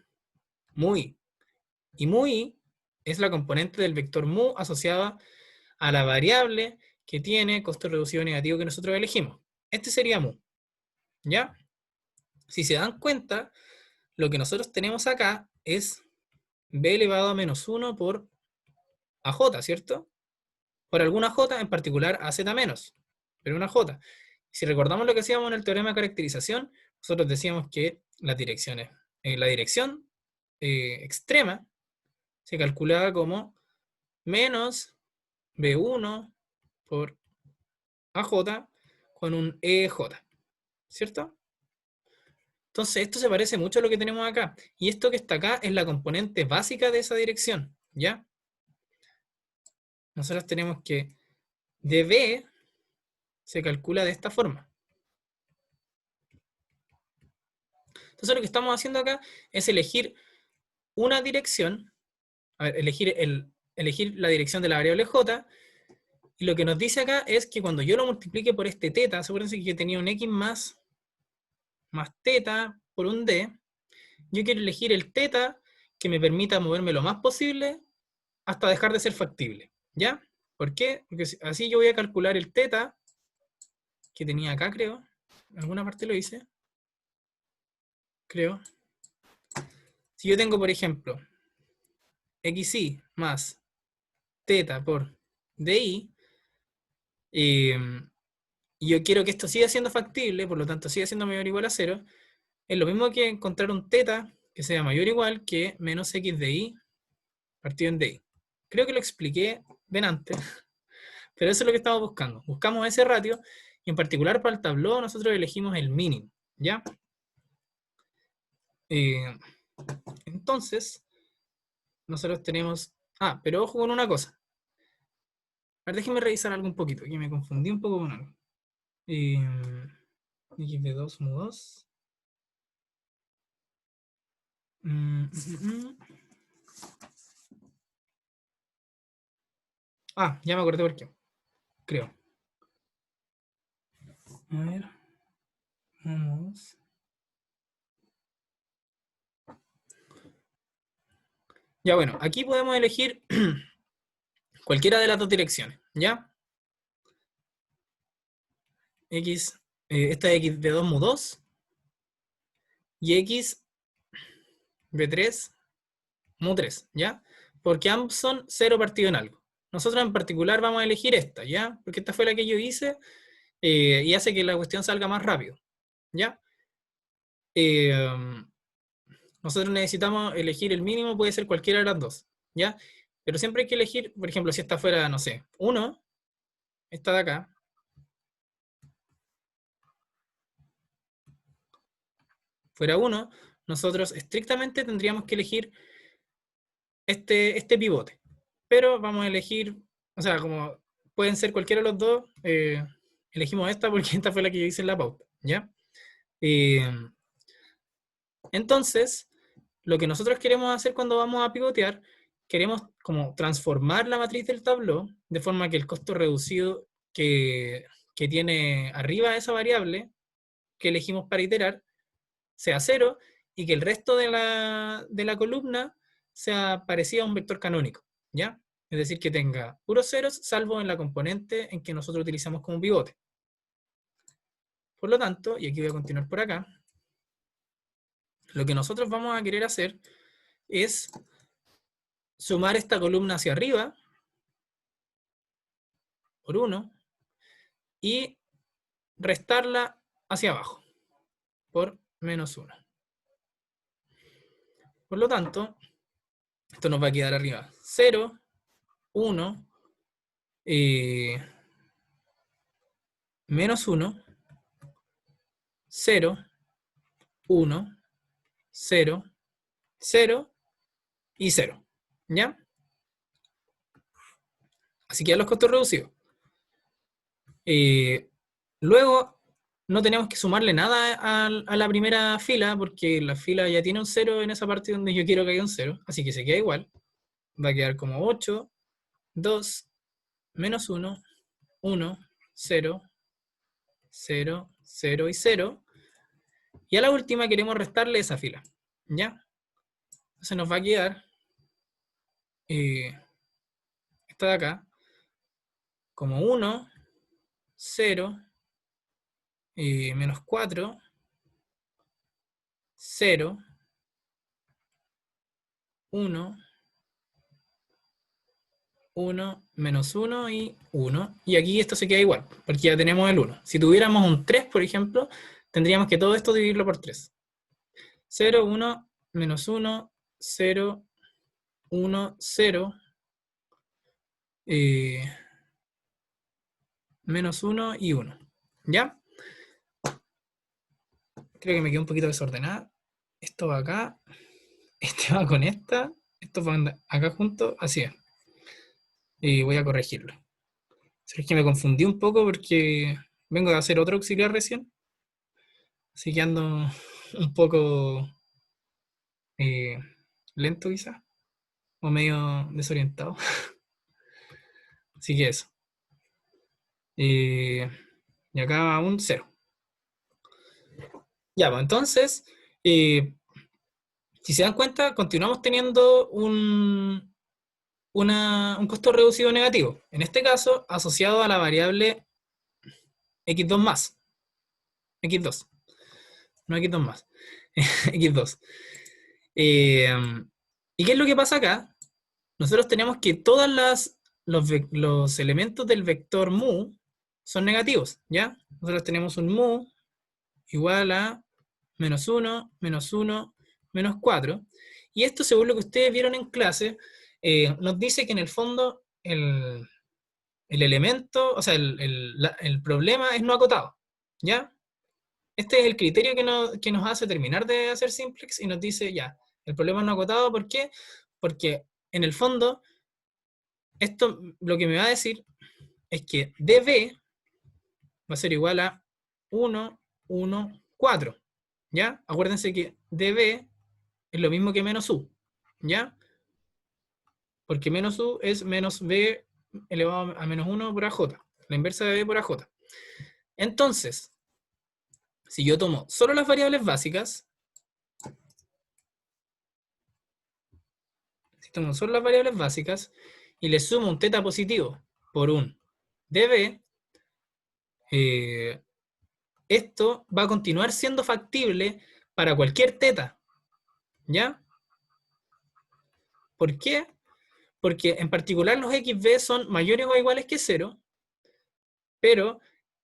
mu i. Y mu i es la componente del vector mu asociada a la variable que tiene costo reducido negativo que nosotros elegimos. Este sería mu, ¿ya? Si se dan cuenta, lo que nosotros tenemos acá es b elevado a menos 1 por aj, ¿cierto? Por alguna j, en particular a z menos, pero una j. Si recordamos lo que hacíamos en el teorema de caracterización, nosotros decíamos que las direcciones, la dirección extrema se calculaba como menos b1 por aj con un ej, ¿cierto? Entonces esto se parece mucho a lo que tenemos acá. Y esto que está acá es la componente básica de esa dirección, ¿ya? Nosotros tenemos que db se calcula de esta forma. Entonces lo que estamos haciendo acá es elegir una dirección, a ver, elegir la dirección de la variable j, y lo que nos dice acá es que cuando yo lo multiplique por este teta, acuérdense que yo tenía un x más teta por un d, yo quiero elegir el teta que me permita moverme lo más posible hasta dejar de ser factible, ¿ya? ¿Por qué? Porque así yo voy a calcular el teta que tenía acá, creo. En alguna parte lo hice. Creo. Si yo tengo, por ejemplo, xi más teta por di, y yo quiero que esto siga siendo factible, por lo tanto siga siendo mayor o igual a 0, es lo mismo que encontrar un teta que sea mayor o igual que menos x de i partido en di. Creo que lo expliqué bien antes, pero eso es lo que estamos buscando. Buscamos ese ratio, y en particular para el tablón nosotros elegimos el mínimo, ¿ya? Entonces, nosotros tenemos... Ah, pero ojo con una cosa. A ver, déjenme revisar algo un poquito, que me confundí un poco con algo. X de 2 mu 2. Ah, ya me acordé por qué. Creo. A ver. Vamos. Ya bueno, aquí podemos elegir cualquiera de las dos direcciones, ¿ya? X, esta es X de 2 mu 2 y X de 3 mu 3, ¿ya? Porque ambos son 0 partido en algo. Nosotros en particular vamos a elegir esta, ¿ya? Porque esta fue la que yo hice y hace que la cuestión salga más rápido, ¿ya? Nosotros necesitamos elegir el mínimo, puede ser cualquiera de las dos, ¿ya? Pero siempre hay que elegir, por ejemplo, si esta fuera, no sé, 1, esta de acá, fuera 1, nosotros estrictamente tendríamos que elegir este pivote. Pero vamos a elegir, o sea, como pueden ser cualquiera de los dos, elegimos esta porque esta fue la que yo hice en la pauta, ¿ya? Entonces, lo que nosotros queremos hacer cuando vamos a pivotear, queremos como transformar la matriz del tableau de forma que el costo reducido que tiene arriba esa variable que elegimos para iterar sea 0 y que el resto de la columna sea parecido a un vector canónico, ¿ya? Es decir, que tenga puros ceros, salvo en la componente en que nosotros utilizamos como pivote. Por lo tanto, y aquí voy a continuar por acá, lo que nosotros vamos a querer hacer es sumar esta columna hacia arriba por 1 y restarla hacia abajo por menos 1. Por lo tanto, esto nos va a quedar arriba 0, 1, menos 1, 0, 1, 0, 0 y 0. ¿Ya? Así quedan los costos reducidos. Luego, no tenemos que sumarle nada a la primera fila, porque la fila ya tiene un 0 en esa parte donde yo quiero que haya un 0, así que se queda igual. Va a quedar como 8, 2, menos 1, 1, 0, 0, 0 y 0. Y a la última queremos restarle esa fila, ¿ya? Entonces nos va a quedar esta de acá como 1, 0, menos 4, 0, 1, 1, menos 1 y 1. Y aquí esto se queda igual, porque ya tenemos el 1. Si tuviéramos un 3, por ejemplo, tendríamos que todo esto dividirlo por 3. 0, 1, menos 1, 0, 1, 0, menos 1 y 1. ¿Ya? Creo que me quedó un poquito desordenada. Esto va acá, este va con esta, estos van acá juntos, así es. Y voy a corregirlo. Es que me confundí un poco porque vengo de hacer otro auxiliar recién. Así que ando un poco lento quizás, o medio desorientado. Así que eso. Y acá va un 0. Ya, pues entonces, si se dan cuenta, continuamos teniendo un costo reducido negativo. En este caso, asociado a la variable x2 más. x2. No x2 más. x2. ¿Y qué es lo que pasa acá? Nosotros tenemos que todos los elementos del vector mu son negativos, ¿ya? Nosotros tenemos un mu igual a menos 1, menos 1, menos 4. Y esto, según lo que ustedes vieron en clase, nos dice que en el fondo el elemento, o sea, el problema es no acotado, ¿ya? Este es el criterio que nos hace terminar de hacer simplex y nos dice, ya, el problema es no acotado, ¿por qué? Porque en el fondo, esto lo que me va a decir es que db va a ser igual a 1, 1, 4, ¿ya? Acuérdense que db es lo mismo que menos u, ¿ya? Porque menos u es menos b elevado a menos 1 por aj, la inversa de b por aj. Entonces, si yo tomo solo las variables básicas, y le sumo un teta positivo por un db, esto va a continuar siendo factible para cualquier teta, ¿ya? ¿Por qué? Porque en particular los xb son mayores o iguales que 0, pero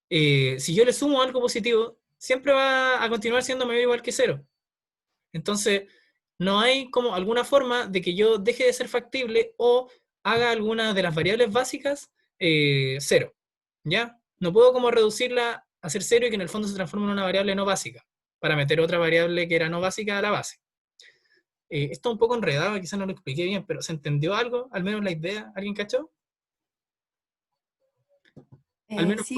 si yo le sumo algo positivo, siempre va a continuar siendo mayor o igual que 0. Entonces, no hay como alguna forma de que yo deje de ser factible o haga alguna de las variables básicas 0, ¿ya? No puedo como reducirla a ser 0 y que en el fondo se transforme en una variable no básica, para meter otra variable que era no básica a la base. Esto es un poco enredado, quizás no lo expliqué bien, pero ¿se entendió algo? ¿Al menos la idea? ¿Alguien cachó? Al menos, Sí,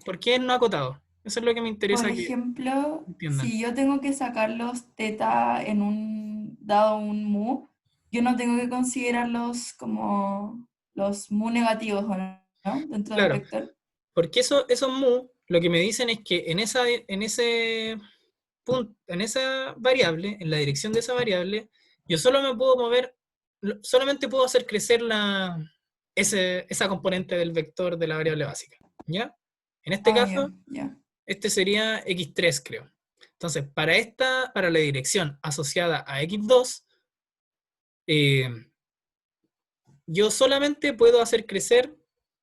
¿por qué no acotado? Eso es lo que me por interesa que ejemplo, entiendan. si yo tengo que sacar los teta en un dado un mu, yo no tengo que considerarlos como los mu negativos, ¿o no? Dentro del Claro, vector. porque esos mu, lo que me dicen es que en ese punto, en esa variable, en la dirección de esa variable, yo solo me puedo mover, solamente puedo hacer crecer esa componente del vector de la variable básica, ¿ya? En este Ah, ya, caso, ya. este sería x3, creo. Entonces, para la dirección asociada a x2, eh, yo solamente puedo hacer crecer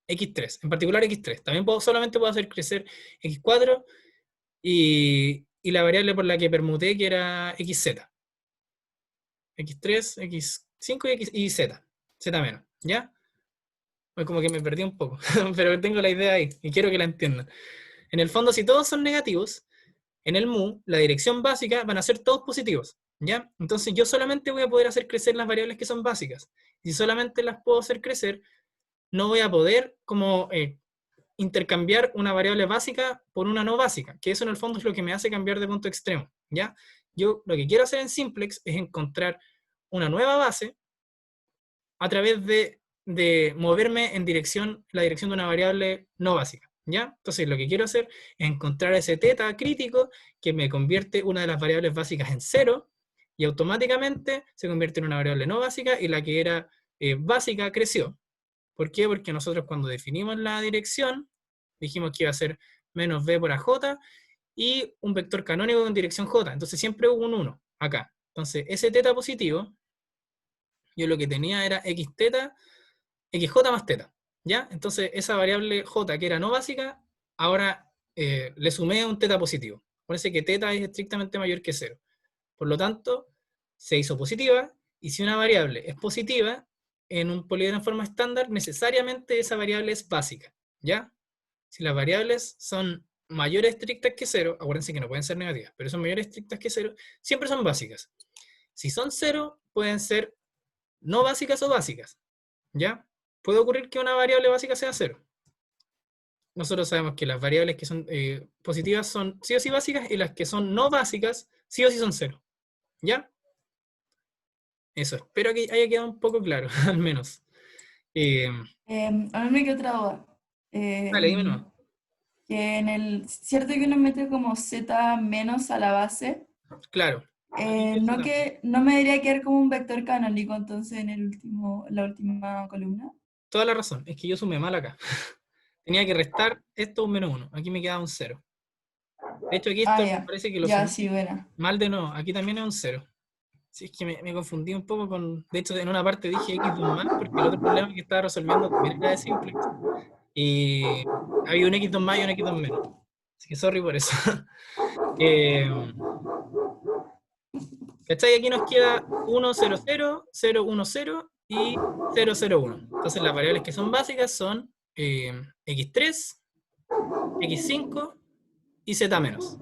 x3, en particular x3. También solamente puedo hacer crecer x4 y la variable por la que permuté, que era xz. x3, x5 y z. Z menos, ¿ya? Pues como que me perdí un poco, pero tengo la idea ahí y quiero que la entiendan. En el fondo, si todos son negativos, en el mu, la dirección básica van a ser todos positivos, ¿ya? Entonces yo solamente voy a poder hacer crecer las variables que son básicas. Si solamente las puedo hacer crecer, no voy a poder como intercambiar una variable básica por una no básica, que eso en el fondo es lo que me hace cambiar de punto extremo, ¿ya? Yo lo que quiero hacer en simplex es encontrar una nueva base a través de moverme en la dirección de una variable no básica, ¿ya? Entonces lo que quiero hacer es encontrar ese teta crítico que me convierte una de las variables básicas en 0 y automáticamente se convierte en una variable no básica y la que era básica creció. ¿Por qué? Porque nosotros cuando definimos la dirección dijimos que iba a ser menos b por aj y un vector canónico con dirección j. Entonces siempre hubo un 1 acá. Entonces ese teta positivo, yo lo que tenía era x teta, xj más teta, ¿ya? Entonces esa variable j que era no básica, ahora le sumé un teta positivo. Parece que teta es estrictamente mayor que 0. Por lo tanto, se hizo positiva, y si una variable es positiva, en un poliedro en forma estándar, necesariamente esa variable es básica, ¿ya? Si las variables son mayores estrictas que 0, acuérdense que no pueden ser negativas, pero son mayores estrictas que 0, siempre son básicas. Si son 0, pueden ser no básicas o básicas, ¿ya? Puede ocurrir que una variable básica sea 0. Nosotros sabemos que las variables que son positivas son sí o sí básicas y las que son no básicas sí o sí son 0, ¿ya? Eso, espero que haya quedado un poco claro, al menos. Eh, A mí me quedó otra duda. Dale, dime nomás. Que en el, cierto que uno mete como z menos a la base, Claro, aquí eso no también. que no me debería quedar como un vector canónico entonces en el último, la última columna. Toda la razón, es que yo sumé mal acá. Tenía que restar esto un menos 1. Aquí me queda un 0. De hecho, aquí Ah, esto ya, parece que lo ya, sumé sí, buena. mal de nuevo. Aquí también es un 0. Sí, es que me confundí un poco con. De hecho, en una parte dije x2 más, porque el otro problema que estaba resolviendo también era de simplex. Y había un x2 más y un x2 menos. Así que sorry por eso. Eh, ¿Cachai? Aquí nos queda 1, 0, 0, 0, 1, 0 y 0, 0, 1. Entonces las variables que son básicas son x3, x5 y z menos.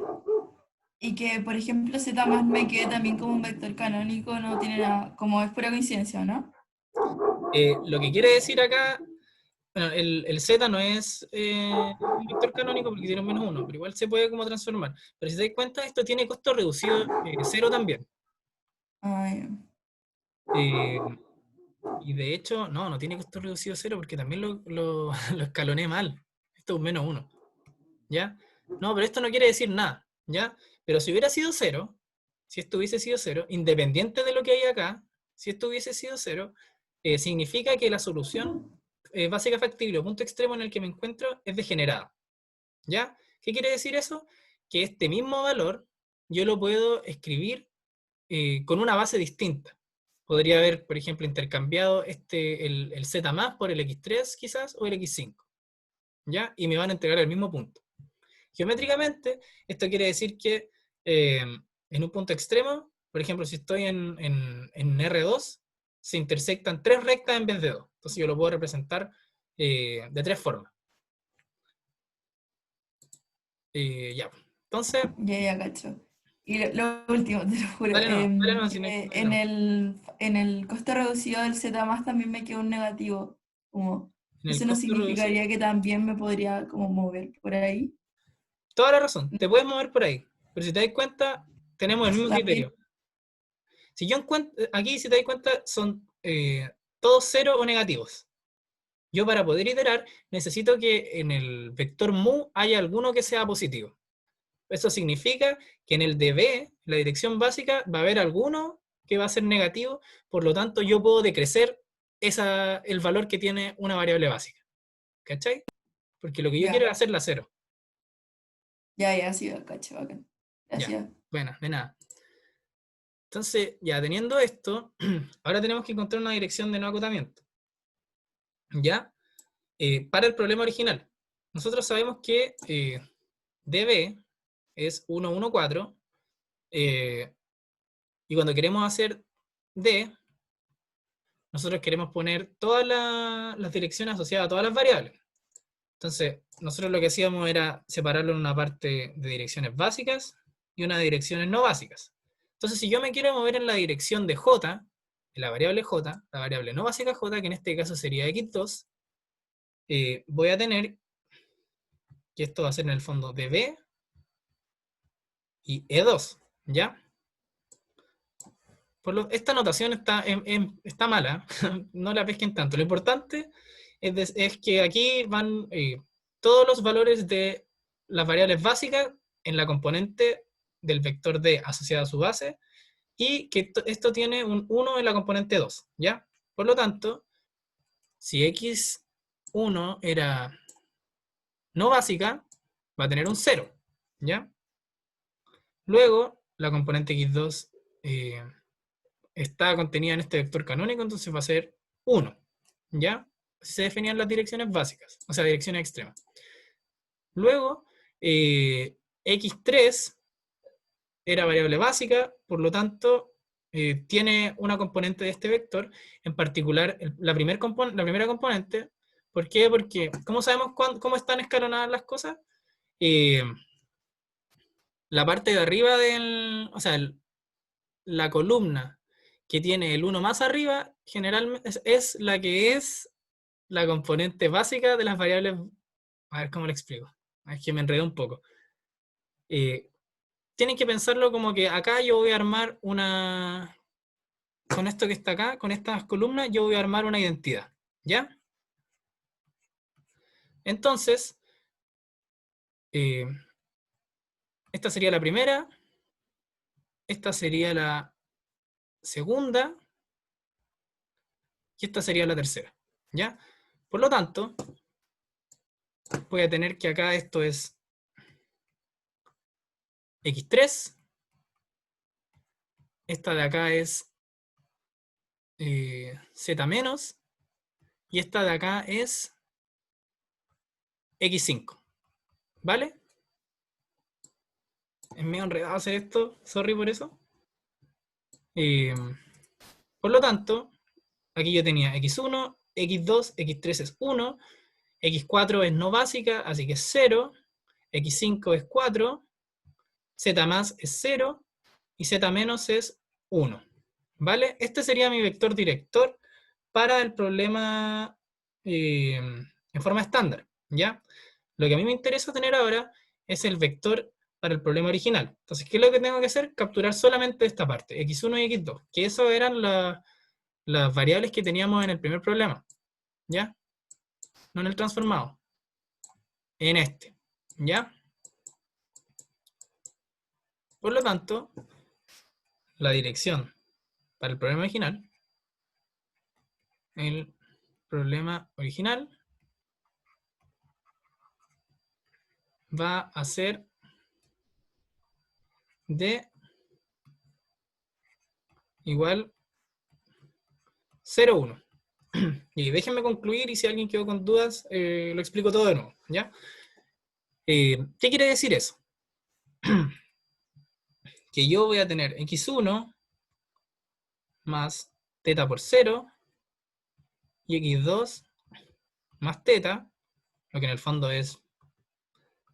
Y que, por ejemplo, z más me quede también como un vector canónico, no tiene nada, como es pura coincidencia, ¿no? Lo que quiere decir acá, bueno, el z no es un vector canónico porque tiene un menos 1, pero igual se puede como transformar. Pero si te das cuenta, esto tiene costo reducido 0 también. Ah, ya. Eh, y de hecho, no tiene costo reducido 0 porque también lo escaloné mal. Esto es un menos 1. ¿Ya? No, pero esto no quiere decir nada, ¿ya? Pero si hubiera sido 0, si esto hubiese sido 0, independiente de lo que hay acá, si esto hubiese sido 0, significa que la solución básica factible o punto extremo en el que me encuentro es degenerada, ¿ya? ¿Qué quiere decir eso? Que este mismo valor yo lo puedo escribir con una base distinta. Podría haber, por ejemplo, intercambiado el z más por el x3 quizás o el x5, ¿ya? Y me van a entregar el mismo punto. Geométricamente, esto quiere decir que en un punto extremo, por ejemplo, si estoy en R2, se intersectan 3 rectas en vez de 2. Entonces yo lo puedo representar de tres formas. Ya, entonces, Ya, cacho. Y lo último, te lo juro, dale nomás, si no hay en problema. el costo reducido del Z más también me quedó un negativo. Como, En el eso no costo reducido, significaría que también me podría como mover por ahí. toda la razón, te puedes mover por ahí, pero si te das cuenta, tenemos el mismo También, criterio. Si yo encuentro, aquí si te das cuenta, son todos cero o negativos. Yo para poder iterar necesito que en el vector mu haya alguno que sea positivo. Eso significa que en el db, la dirección básica, va a haber alguno que va a ser negativo, por lo tanto yo puedo decrecer el valor que tiene una variable básica. ¿Cachai? Porque lo que yo quiero es ya, hacerla cero. sí, cacho, bacán. Ya, Gracias. bueno, de nada. Entonces, ya teniendo esto, ahora tenemos que encontrar una dirección de no acotamiento. ¿Ya? Para el problema original. Nosotros sabemos que db es 114, y cuando queremos hacer d, nosotros queremos poner todas las direcciones asociadas a todas las variables. Entonces, nosotros lo que hacíamos era separarlo en una parte de direcciones básicas y una de direcciones no básicas. Entonces, si yo me quiero mover en la dirección de j, de la variable j, la variable no básica j, que en este caso sería x2, voy a tener que esto va a ser en el fondo db y e2, ¿ya? Esta notación está mala, no la pesquen tanto. Lo importante es que aquí van todos los valores de las variables básicas en la componente del vector d asociada a su base, y que esto tiene un 1 en la componente 2, ¿ya? Por lo tanto, si x1 era no básica, va a tener un 0, ¿ya? Luego, la componente x2 está contenida en este vector canónico, entonces va a ser 1, ¿ya? Así se definían las direcciones básicas, o sea, direcciones extremas. Luego, x3 era variable básica, por lo tanto, tiene una componente de este vector, en particular la primera componente. ¿Por qué? Porque, ¿cómo sabemos cómo están escalonadas las cosas? Eh, la parte de arriba o sea, la columna que tiene el 1 más arriba, generalmente es la que es la componente básica de las variables. A ver cómo lo explico. Es que me enredé un poco. Tienen que pensarlo como que acá yo voy a armar con esto que está acá, con estas columnas, yo voy a armar una identidad. ¿Ya? Entonces, eh, esta sería la primera, esta sería la segunda, y esta sería la tercera. ¿Ya? Por lo tanto, voy a tener que acá esto es x3, esta de acá es z menos, y esta de acá es x5, ¿vale? Es medio enredado hacer esto, sorry por eso. Por lo tanto, aquí yo tenía x1, x2, x3 es 1, x4 es no básica, así que es 0, x5 es 4, z más es 0, y z menos es 1, ¿vale? Este sería mi vector director para el problema en forma estándar, ¿ya? Lo que a mí me interesa tener ahora es el vector para el problema original. Entonces, ¿qué es lo que tengo que hacer? Capturar solamente esta parte, x1 y x2, que eso eran las variables que teníamos en el primer problema, ¿ya? No en el transformado, en este, ¿ya? Por lo tanto, la dirección para el problema original va a ser d igual 0, 1. Y déjenme concluir, y si alguien quedó con dudas, lo explico todo de nuevo, ¿ya? ¿Qué quiere decir eso? Que yo voy a tener x1 más θ por 0, y x2 más teta, lo que en el fondo es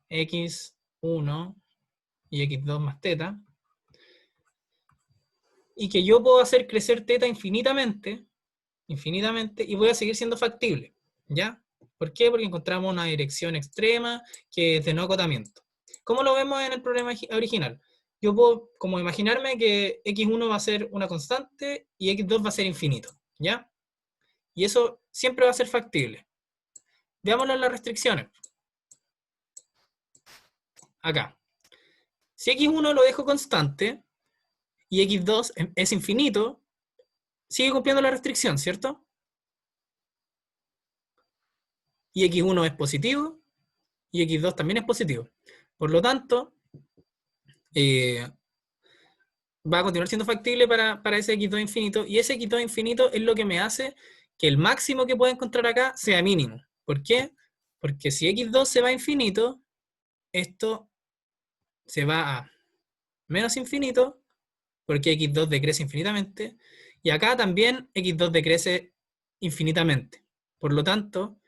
x1 y x2 más teta, y que yo puedo hacer crecer teta infinitamente, y voy a seguir siendo factible, ¿ya? ¿Por qué? Porque encontramos una dirección extrema que es de no acotamiento. ¿Cómo lo vemos en el problema original? Yo puedo como imaginarme que x1 va a ser una constante y x2 va a ser infinito, ¿ya? Y eso siempre va a ser factible. Veámoslo en las restricciones. Acá. Si x1 lo dejo constante y x2 es infinito, sigue cumpliendo la restricción, ¿cierto? Y x1 es positivo y x2 también es positivo. Por lo tanto, va a continuar siendo factible para ese x2 infinito, y ese x2 infinito es lo que me hace que el máximo que pueda encontrar acá sea mínimo. ¿Por qué? Porque si x2 se va a infinito, esto se va a menos infinito, porque x2 decrece infinitamente, y acá también x2 decrece infinitamente. Por lo tanto,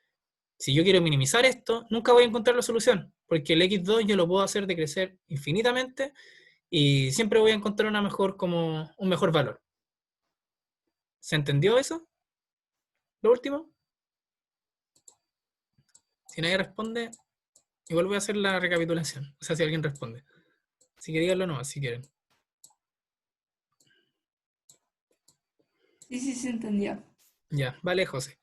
si yo quiero minimizar esto, nunca voy a encontrar la solución, porque el x2 yo lo puedo hacer decrecer infinitamente, y siempre voy a encontrar un mejor valor. ¿Se entendió eso? ¿Lo último? Si nadie responde, igual voy a hacer la recapitulación. O sea, si alguien responde. Así que díganlo nomás, si quieren. Sí, se entendió. Ya, vale, José.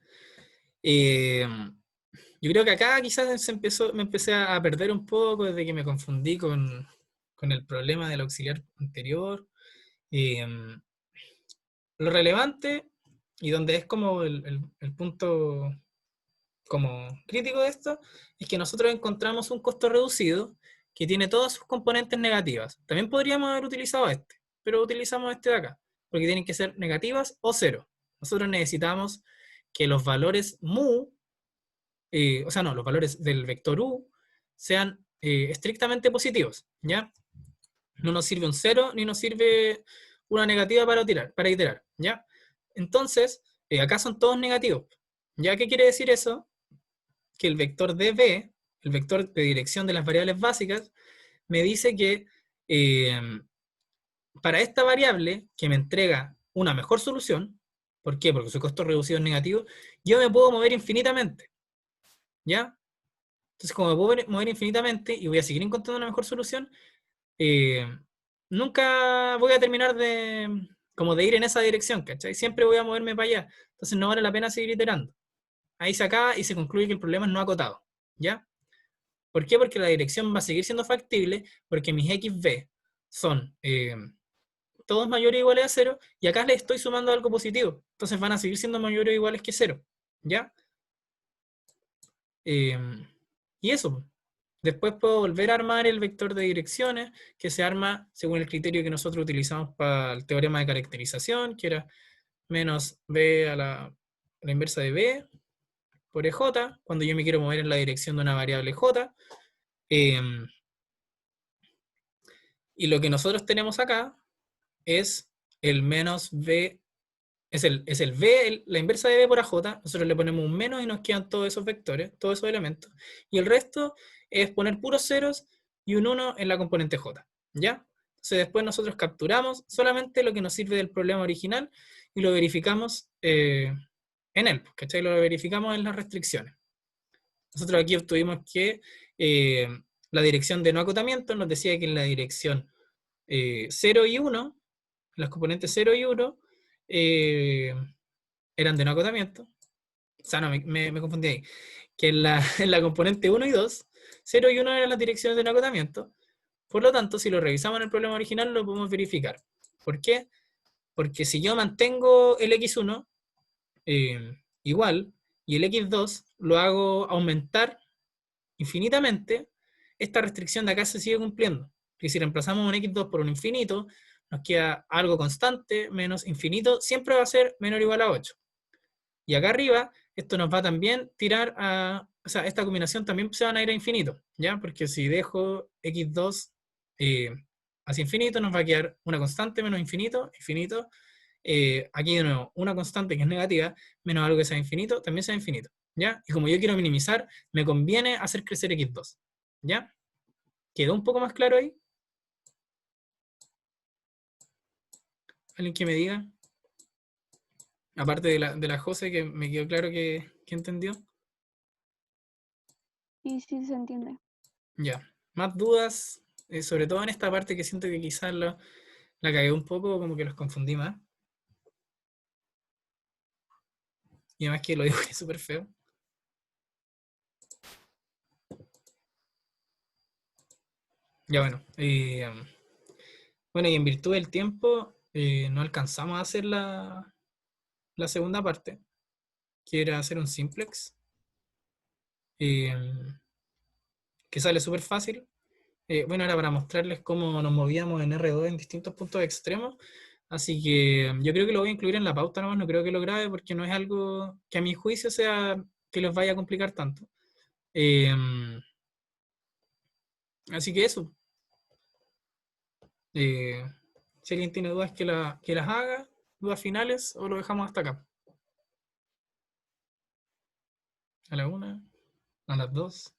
Yo creo que acá quizás me empecé a perder un poco desde que me confundí con el problema del auxiliar anterior. Eh, lo relevante, y donde es como el punto como crítico de esto, es que nosotros encontramos un costo reducido que tiene todas sus componentes negativas. También podríamos haber utilizado este, pero utilizamos este de acá, porque tienen que ser negativas o cero. Nosotros necesitamos que los valores mu, los valores del vector u sean estrictamente positivos, ¿ya? No nos sirve un cero ni nos sirve una negativa para iterar, ¿ya? Entonces, acá son todos negativos. ¿Ya qué quiere decir eso? Que el vector db, el vector de dirección de las variables básicas, me dice que para esta variable que me entrega una mejor solución, ¿por qué? Porque su costo reducido es negativo, yo me puedo mover infinitamente, ¿ya? Entonces, como me puedo mover infinitamente y voy a seguir encontrando una mejor solución, nunca voy a terminar de ir en esa dirección, ¿cachai? Siempre voy a moverme para allá. Entonces no vale la pena seguir iterando. Ahí se acaba y se concluye que el problema es no acotado, ¿ya? ¿Por qué? Porque la dirección va a seguir siendo factible, porque mis xb son todos mayores o iguales a 0, y acá les estoy sumando algo positivo. Entonces van a seguir siendo mayores o iguales que 0, ¿ya? Y eso. Después puedo volver a armar el vector de direcciones, que se arma según el criterio que nosotros utilizamos para el teorema de caracterización, que era menos b a la inversa de b por EJ, cuando yo me quiero mover en la dirección de una variable J. Y lo que nosotros tenemos acá es el menos b, es el b, la inversa de b por AJ. Nosotros le ponemos un menos y nos quedan todos esos vectores, todos esos elementos. Y el resto es poner puros ceros y un 1 en la componente J, ¿ya? Entonces después nosotros capturamos solamente lo que nos sirve del problema original y lo verificamos en él, ¿cachai? Lo verificamos en las restricciones. Nosotros aquí obtuvimos que la dirección de no acotamiento nos decía que en la dirección 0 y 1, las componentes 0 y 1 eran de no acotamiento. O sea, no, me confundí ahí. Que en la componente 1 y 2, 0 y 1 eran las direcciones de no acotamiento. Por lo tanto, si lo revisamos en el problema original, lo podemos verificar. ¿Por qué? Porque si yo mantengo el x1 igual, y el x2 lo hago aumentar infinitamente, esta restricción de acá se sigue cumpliendo. Que si reemplazamos un x2 por un infinito, nos queda algo constante, menos infinito, siempre va a ser menor o igual a 8. Y acá arriba, esto nos va a también tirar a... O sea, esta combinación también se van a ir a infinito, ¿ya? Porque si dejo x2 hacia infinito, nos va a quedar una constante menos infinito, infinito, aquí de nuevo, una constante que es negativa, menos algo que sea infinito, también sea infinito, ¿ya? Y como yo quiero minimizar, me conviene hacer crecer x2, ¿ya? ¿Quedó un poco más claro ahí? ¿Alguien que me diga? Aparte de la José, que me quedó claro que entendió. Y sí se entiende. Ya. Más dudas, sobre todo en esta parte que siento que quizás la cagué un poco, como que los confundí más. Y además que lo digo que es súper feo. Ya bueno. Bueno, y en virtud del tiempo, no alcanzamos a hacer la segunda parte, que era hacer un simplex, eh, que sale súper fácil. Bueno, era para mostrarles cómo nos movíamos en R2 en distintos puntos extremos. Así que yo creo que lo voy a incluir en la pauta nomás, no creo que lo grabe porque no es algo que a mi juicio sea que los vaya a complicar tanto. Eh, Así que eso. Eh, si alguien tiene dudas que las haga, dudas finales, o lo dejamos hasta acá. A la una, a las dos.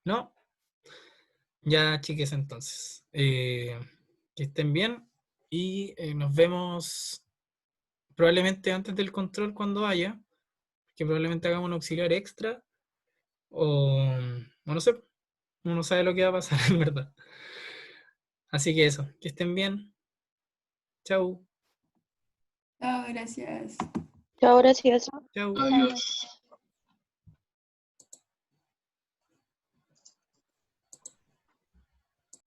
¿No? Ya, chiques, entonces. Que estén bien y nos vemos probablemente antes del control cuando haya, que probablemente hagamos un auxiliar extra o no sé, uno no sabe lo que va a pasar en verdad. Así que eso, que estén bien. Chau, Chao, gracias. Chao, gracias. chau. Adiós.